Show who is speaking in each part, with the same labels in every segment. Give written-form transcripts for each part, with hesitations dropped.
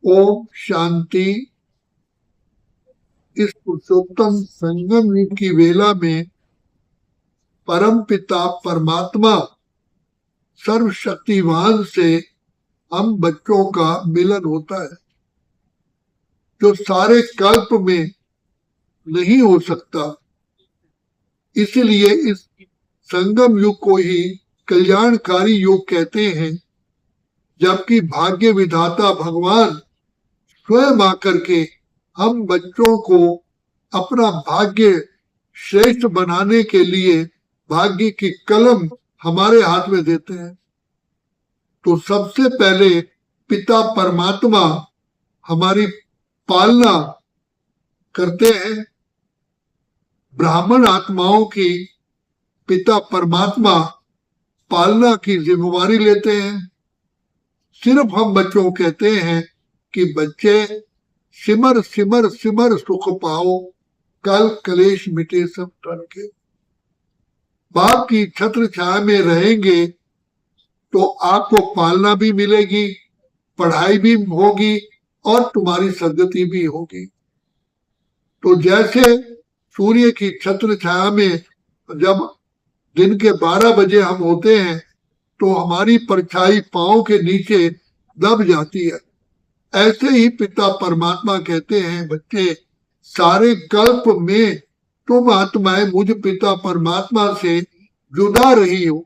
Speaker 1: ओम शांति। इस पुरुषोत्तम संगम युग की वेला में परम पिता परमात्मा सर्वशक्तिवान से हम बच्चों का मिलन होता है, जो सारे कल्प में नहीं हो सकता। इसलिए इस संगम युग को ही कल्याणकारी युग कहते हैं, जबकि भाग्य विधाता भगवान स्वयं आकर के हम बच्चों को अपना भाग्य श्रेष्ठ बनाने के लिए भाग्य की कलम हमारे हाथ में देते हैं। तो सबसे पहले पिता परमात्मा हमारी पालना करते हैं। ब्राह्मण आत्माओं की पिता परमात्मा पालना की जिम्मेवारी लेते हैं। सिर्फ हम बच्चों को कहते हैं कि बच्चे सिमर सिमर सिमर सुख पाओ, कल कलेश मिटे सब तन के। बाप की छत्र छाया में रहेंगे तो आपको पालना भी मिलेगी, पढ़ाई भी होगी और तुम्हारी सदगति भी होगी। तो जैसे सूर्य की छत्र छाया में जब दिन के 12 बजे हम होते हैं तो हमारी परछाई पांव के नीचे दब जाती है, ऐसे ही पिता परमात्मा कहते हैं, बच्चे सारे कल्प में तुम आत्माएं मुझ पिता परमात्मा से जुदा रही हो।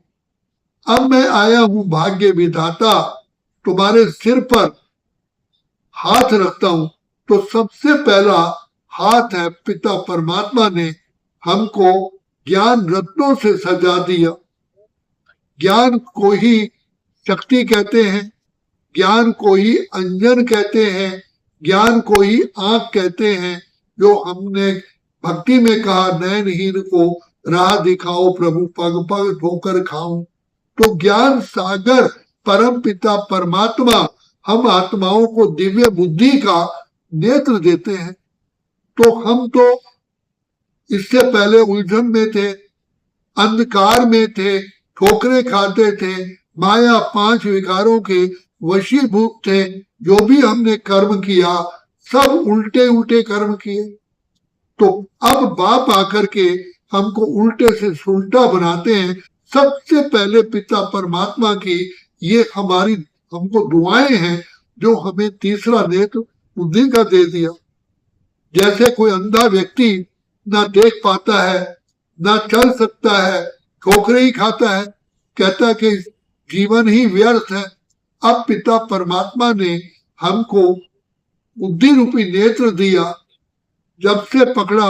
Speaker 1: अब मैं आया हूं भाग्य विधाता, तुम्हारे सिर पर हाथ रखता हूं। तो सबसे पहला हाथ है पिता परमात्मा ने हमको ज्ञान रत्नों से सजा दिया। ज्ञान को ही शक्ति कहते हैं, ज्ञान को ही अंजन कहते हैं, ज्ञान को ही आंख कहते हैं। जो हमने भक्ति में कहा, नयनहीन को राह दिखाओ प्रभु, पग पग ठोकर खाऊं। तो ज्ञान सागर परम पिता परमात्मा हम आत्माओं को दिव्य बुद्धि का नेत्र देते हैं। तो हम तो इससे पहले उलझन में थे, अंधकार में थे, ठोकरे खाते थे, माया 5 विकारों के वशीभूत थे। जो भी हमने कर्म किया सब उल्टे उल्टे कर्म किए। तो अब बाप आकर के हमको उल्टे से सुलटा बनाते हैं। सबसे पहले पिता परमात्मा की ये हमारी हमको दुआएं हैं, जो हमें तीसरा नेत्र बुद्धि का दे दिया। जैसे कोई अंधा व्यक्ति ना देख पाता है, ना चल सकता है, ठोकरे ही खाता है, कहता है कि जीवन ही व्यर्थ है। अब पिता परमात्मा ने हमको बुद्धि रूपी नेत्र दिया। जब से पकड़ा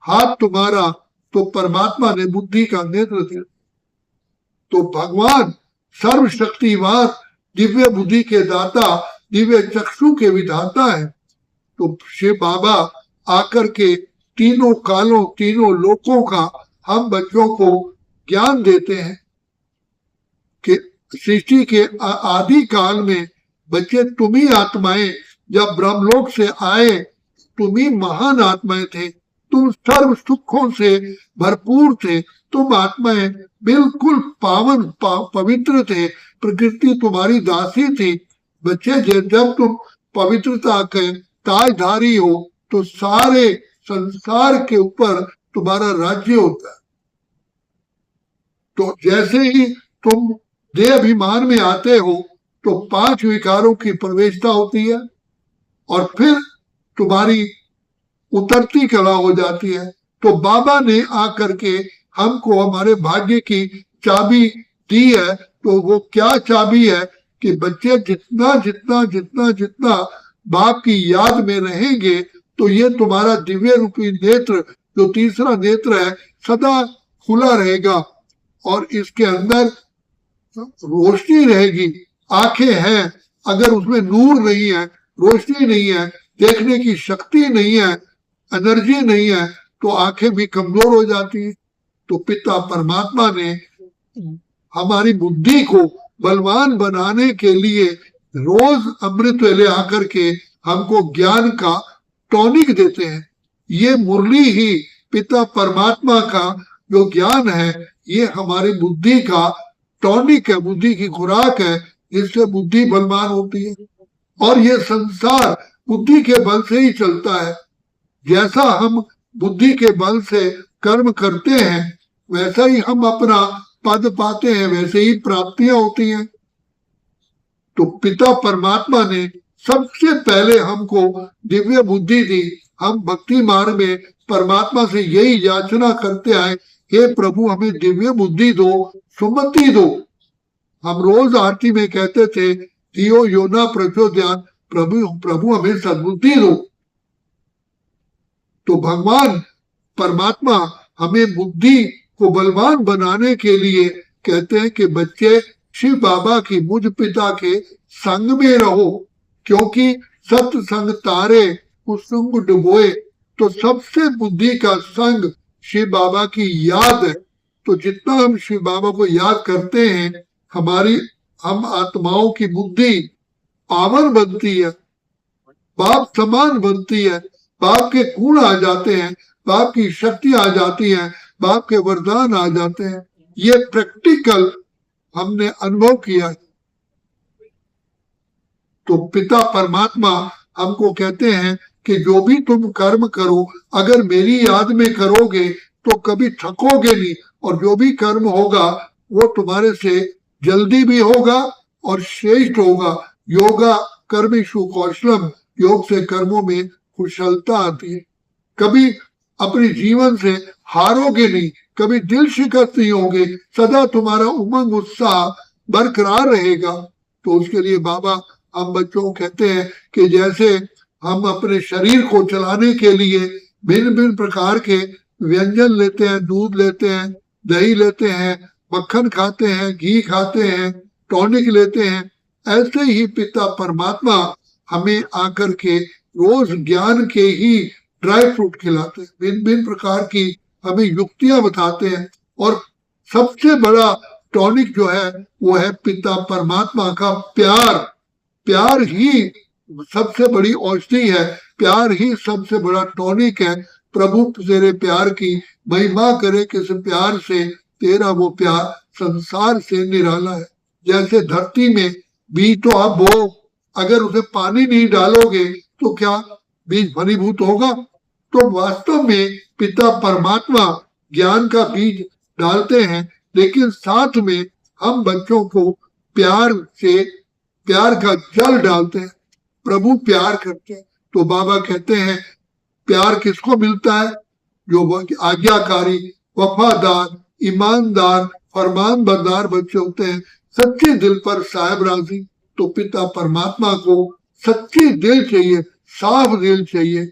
Speaker 1: हाथ तुम्हारा तो परमात्मा ने बुद्धि का नेत्र दिया। तो भगवान सर्वशक्तिवान दिव्य बुद्धि के दाता, दिव्य चक्षु के विधाता है। तो शिव बाबा आकर के तीनों कालों, तीनों लोकों का हम बच्चों को ज्ञान देते हैं कि सृष्टि के आदि काल में बच्चे तुम ही आत्माएं, जब ब्रह्मलोक से आए तुम ही महान आत्माएं थे, तुम सर्व सुखों से भरपूर थे, तुम आत्माएं बिल्कुल पावन पवित्र थे, प्रकृति तुम्हारी दासी थी। बच्चे जब तुम पवित्रता के ताजधारी हो तो सारे संसार के ऊपर तुम्हारा राज्य होता है। तो जैसे ही तुम देह अभिमान में आते हो तो 5 विकारों की प्रवेशता होती है और फिर तुम्हारी उतरती कला हो जाती है। तो बाबा ने आकर के हमको हमारे भाग्य की चाबी दी है। तो वो क्या चाबी है कि बच्चे जितना जितना जितना जितना बाप की याद में रहेंगे तो ये तुम्हारा दिव्य रूपी नेत्र, जो तीसरा नेत्र है, सदा खुला रहेगा और इसके अंदर रोशनी रहेगी। आंखें हैं, अगर उसमें नूर नहीं है, रोशनी नहीं है, देखने की शक्ति नहीं है, एनर्जी नहीं है, तो आंखें भी कमजोर हो जाती है। तो पिता परमात्मा ने हमारी बुद्धि को बलवान बनाने के लिए रोज अमृत वेले आकर के हमको ज्ञान का टॉनिक देते हैं। ये मुरली ही पिता परमात्मा का जो ज्ञान है, ये हमारी बुद्धि का टॉनिक है, बुद्धि की खुराक है, जिससे बुद्धि बलवान होती है। और ये संसार बुद्धि के बल से ही चलता है। जैसा हम बुद्धि के बल से कर्म करते हैं वैसा ही हम अपना पद पाते हैं, वैसे ही प्राप्तियां होती हैं। तो पिता परमात्मा ने सबसे पहले हमको दिव्य बुद्धि दी। हम भक्ति मार्ग में परमात्मा से यही याचना करते आए, हे प्रभु हमें दिव्य बुद्धि दो, सुमति दो। हम रोज आरती में कहते थे, दियो योना प्रचोदयान, प्रभु प्रभु हमें सद्बुद्धि दो। तो भगवान परमात्मा हमें बुद्धि को बलवान बनाने के लिए कहते हैं कि बच्चे शिव बाबा की, मुझ पिता के संग में रहो, क्योंकि सत्संग तारे कुसुम डुबोए। तो सबसे बुद्धि का संग शिव बाबा की याद है। तो जितना हम शिव बाबा को याद करते हैं, हम आत्माओं की बुद्धि पावन बनती है, बाप समान बनती है, बाप के गुण आ जाते हैं, बाप की शक्ति आ जाती है, बाप के वरदान आ जाते हैं। ये प्रैक्टिकल हमने अनुभव किया है। तो पिता परमात्मा हमको कहते हैं कि जो भी तुम कर्म करो, अगर मेरी याद में करोगे तो कभी थकोगे नहीं, और जो भी कर्म होगा वो तुम्हारे से जल्दी भी होगा और श्रेष्ठ होगा। योगा कर्मेषु कौशलम, योग से कर्मों में कुशलता आती है। कभी अपने जीवन से हारोगे नहीं, कभी दिल शिकस्त नहीं होगे, सदा तुम्हारा उमंग उत्साह बरकरार रहेगा। तो उसके लिए बाबा हम बच्चों को कहते हैं कि जैसे हम अपने शरीर को चलाने के लिए भिन्न भिन्न प्रकार के व्यंजन लेते हैं, दूध लेते हैं, दही लेते हैं, मक्खन खाते हैं, घी खाते हैं, टॉनिक लेते हैं, ऐसे ही पिता परमात्मा हमें आकर के रोज ज्ञान के ही ड्राई फ्रूट खिलाते हैं, भिन्न भिन्न प्रकार की हमें युक्तियां बताते हैं। और सबसे बड़ा टॉनिक जो है वो है पिता परमात्मा का प्यार। प्यार ही सबसे बड़ी औषधि है, प्यार ही सबसे बड़ा टॉनिक है। प्रभु तेरे प्यार की महिमा करे, किस प्यार से तेरा वो प्यार संसार से निराला है। जैसे धरती में बीज तो आप बो, अगर उसे पानी नहीं डालोगे तो क्या बीज फलीभूत होगा? तो वास्तव में पिता परमात्मा ज्ञान का बीज डालते हैं, लेकिन साथ में हम बच्चों को प्यार से प्यार का जल डालते हैं। प्रभु प्यार करते हैं। तो बाबा कहते हैं प्यार किसको मिलता है? जो आज्ञाकारी, वफादार, ईमानदार, फरमान बरदार बच्चे होते हैं, सच्चे दिल पर साहिब राजी। तो पिता परमात्मा को सच्ची दिल चाहिए, साफ दिल चाहिए,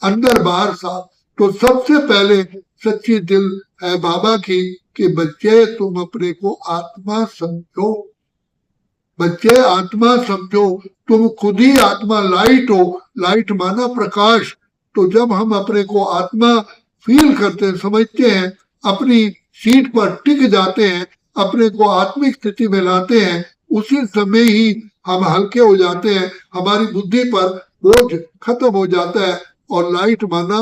Speaker 1: अंदर बाहर साफ। तो सबसे पहले सच्ची दिल है बाबा की कि बच्चे तुम अपने को आत्मा समझो, बच्चे आत्मा समझो, तुम खुद ही आत्मा लाइट हो। लाइट माना प्रकाश। तो जब हम अपने को आत्मा फील करते हैं, समझते हैं, अपनी सीट पर टिक जाते हैं, अपने को आत्मिक स्थिति में लाते हैं, उसी समय ही हम हल्के हो जाते हैं, हमारी बुद्धि पर बोझ खत्म हो जाता है, और लाइट माना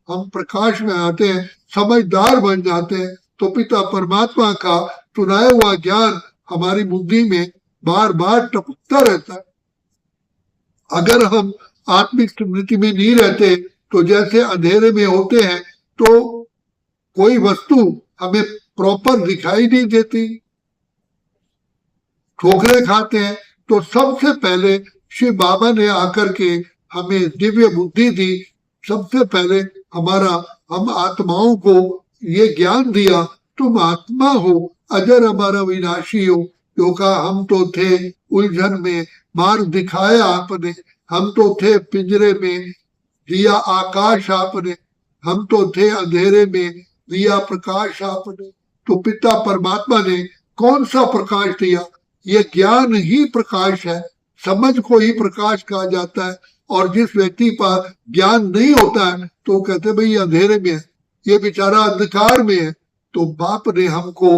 Speaker 1: हम प्रकाश में आते हैं, समझदार बन जाते हैं। तो पिता परमात्मा का सुनाया हुआ ज्ञान हमारी बुद्धि में बार बार टपकता रहता है। अगर हम आत्मिक स्मृति में नहीं रहते तो जैसे अंधेरे में होते हैं तो कोई वस्तु हमें प्रॉपर दिखाई नहीं देती, ठोकरे खाते हैं। तो सबसे पहले शिव बाबा ने आकर के हमें दिव्य बुद्धि दी। सबसे पहले हम आत्माओं को ये ज्ञान दिया, तुम आत्मा हो, अजर अमर विनाशी हो। जो कहा हम तो थे उलझन में, मार्ग दिखाया आपने, हम तो थे पिंजरे में, दिया आकाश आपने, हम तो थे अंधेरे में, दिया प्रकाश आपने। तो पिता परमात्मा ने कौन सा प्रकाश दिया? ये ज्ञान ही प्रकाश है, समझ को ही प्रकाश कहा जाता है। और जिस व्यक्ति पर ज्ञान नहीं होता है तो कहते भाई ये अंधेरे में है, ये बेचारा अंधकार में है। तो बाप ने हमको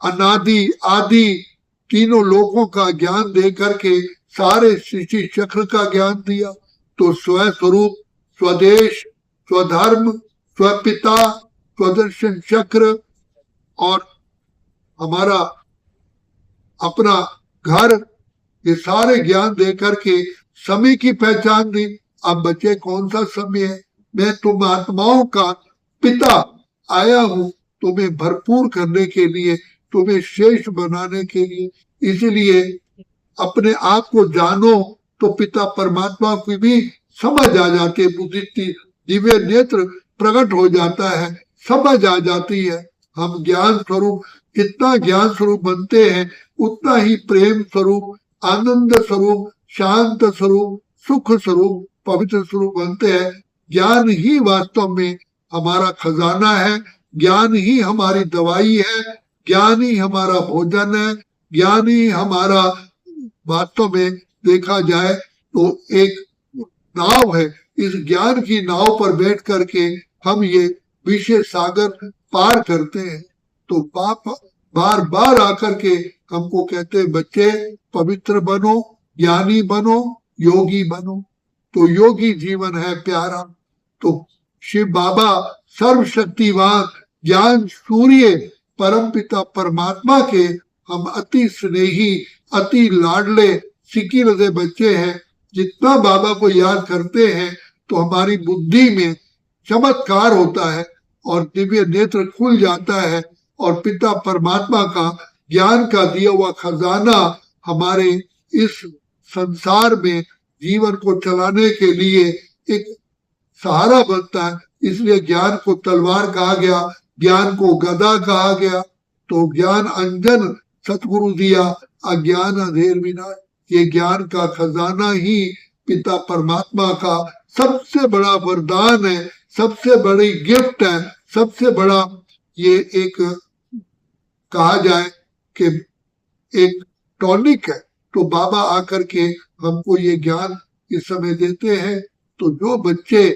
Speaker 1: अनादि आदि तीनों लोगों का ज्ञान दे करके सारे सृष्टि चक्र का ज्ञान दिया। तो स्वस्वरूप, स्वदेश, स्वधर्म, स्वपिता, स्वदर्शन चक्र, और हमारा अपना घर, ये सारे ज्ञान दे करके समय की पहचान दी। अब बच्चे कौन सा समय है, मैं तुम आत्माओं का पिता आया हूं तुम्हें भरपूर करने के लिए, तुम्हें श्रेष्ठ बनाने के लिए। इसलिए अपने आप को जानो तो पिता परमात्मा की भी समझ आ जाती है, बुद्धि दिव्य नेत्र प्रकट हो जाता है, समझ आ जाती है। हम ज्ञान स्वरूप, जितना ज्ञान स्वरूप बनते हैं उतना ही प्रेम स्वरूप, आनंद स्वरूप, शांत स्वरूप, सुख स्वरूप, पवित्र स्वरूप बनते हैं। ज्ञान ही वास्तव में हमारा खजाना है, ज्ञान ही हमारी दवाई है, ज्ञान ही हमारा भोजन है, ज्ञान ही हमारा, वास्तव में देखा जाए तो एक नाव है। इस ज्ञान की नाव पर बैठ करके हम ये विषय सागर पार करते हैं। तो बाप बार बार आकर के हमको कहते हैं, बच्चे पवित्र बनो, ज्ञानी बनो, योगी बनो। तो योगी जीवन है प्यारा। तो शिव बाबा सर्वशक्तिवान ज्ञान सूर्य परमपिता परमात्मा के हम अति स्नेही, अति लाडले सिकिल से बच्चे हैं। जितना बाबा को याद करते हैं तो हमारी बुद्धि में चमत्कार होता है और दिव्य नेत्र खुल जाता है, और पिता परमात्मा का ज्ञान का दिया हुआ खजाना हमारे इस संसार में जीवन को चलाने के लिए एक सहारा बनता है। इसलिए ज्ञान को तलवार कहा गया, ज्ञान को गदा कहा गया। तो ज्ञान अंजन सतगुरु दिया, अज्ञान अंधेर विनाश। ये ज्ञान का खजाना ही पिता परमात्मा का सबसे बड़ा वरदान है, सबसे बड़ी गिफ्ट है, सबसे बड़ा ये एक कहा जाए कि एक टॉनिक है। तो बाबा आकर के हमको ये ज्ञान इस समय देते हैं। तो जो बच्चे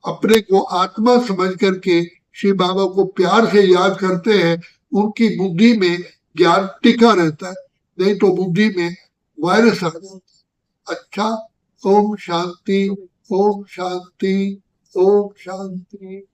Speaker 1: अपने को आत्मा समझ करके श्री बाबा को प्यार से याद करते हैं, उनकी बुद्धि में ज्ञान टिका रहता है, नहीं तो बुद्धि में वायरस आ जाता है। अच्छा, ओम शांति, ओम शांति, ओम शांति।